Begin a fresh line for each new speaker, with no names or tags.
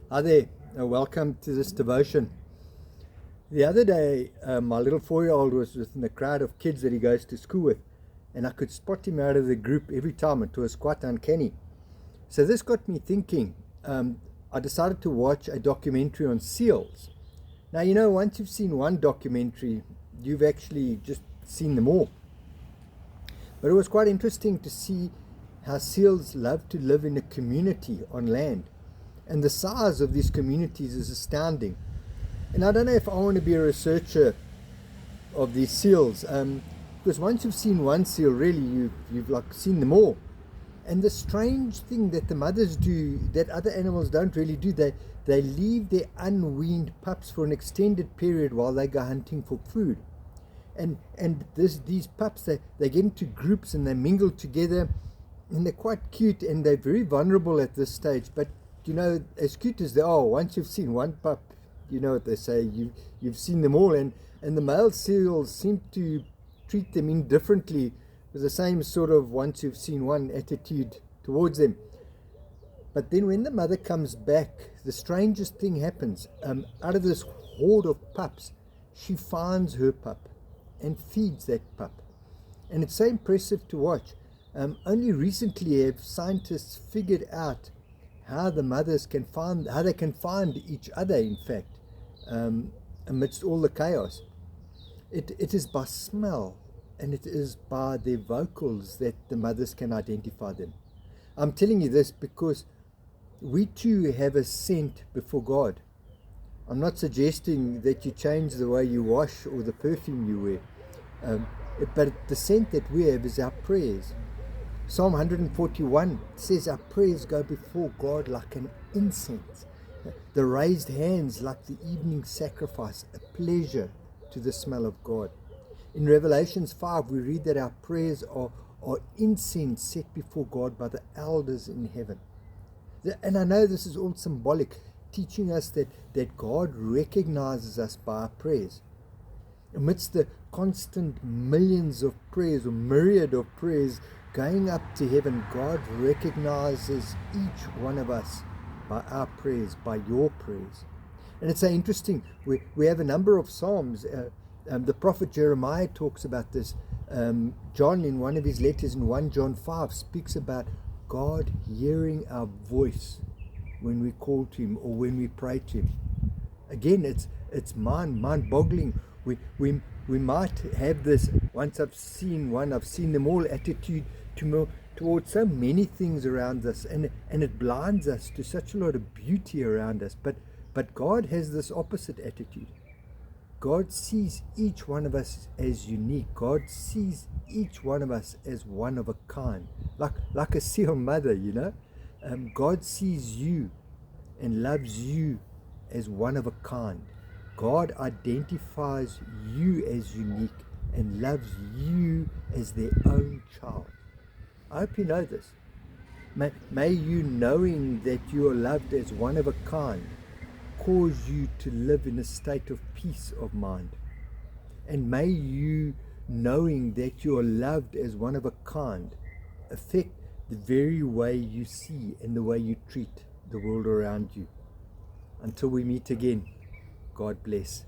Hi there, welcome to this devotion. The other day, my little 4-year-old was within the crowd of kids that he goes to school with, and I could spot him out of the group every time. It was quite uncanny. So this got me thinking. I decided to watch a documentary on seals. Now, once you've seen one documentary, you've actually just seen them all. But it was quite interesting to see how seals love to live in a community on land. And the size of these communities is astounding. And I don't know if I want to be a researcher of these seals, because once you've seen one seal, really you've like seen them all. And the strange thing that the mothers do that other animals don't really do, they leave their unweaned pups for an extended period while they go hunting for food. And these pups, they get into groups and they mingle together, and they're quite cute, and they're very vulnerable at this stage. But as cute as they are, once you've seen one pup, you know what they say, you've seen them all. And the male seals seem to treat them indifferently with the same sort of once you've seen one attitude towards them. But then when the mother comes back, the strangest thing happens. Out of this horde of pups, she finds her pup and feeds that pup. And it's so impressive to watch. Only recently have scientists figured out how the mothers can find each other, in fact, amidst all the chaos. It is by smell, and it is by their vocals that the mothers can identify them. I'm telling you this because we too have a scent before God. I'm not suggesting that you change the way you wash or the perfume you wear, but the scent that we have is our prayers. Psalm 141 says our prayers go before God like an incense, the raised hands like the evening sacrifice, a pleasure to the smell of God. In Revelations 5, we read that our prayers are incense set before God by the elders in heaven. And I know this is all symbolic, teaching us that God recognizes us by our prayers. Amidst the constant millions of prayers or myriad of prayers going up to heaven, God recognizes each one of us by our prayers, by your prayers. And it's so interesting. We have a number of Psalms. The prophet Jeremiah talks about this. John, in one of his letters in 1 John 5, speaks about God hearing our voice when we call to him or when we pray to him. Again, it's mind-boggling. We might have this once I've seen one, I've seen them all attitude towards so many things around us, and it blinds us to such a lot of beauty around us. But God has this opposite attitude. God sees each one of us as unique. God sees each one of us as one of a kind, like a seal mother, God sees you and loves you as one of a kind. God identifies you as unique and loves you as their own child. I hope you know this. May you, knowing that you are loved as one of a kind, cause you to live in a state of peace of mind. And may you, knowing that you are loved as one of a kind, affect the very way you see and the way you treat the world around you. Until we meet again, God bless.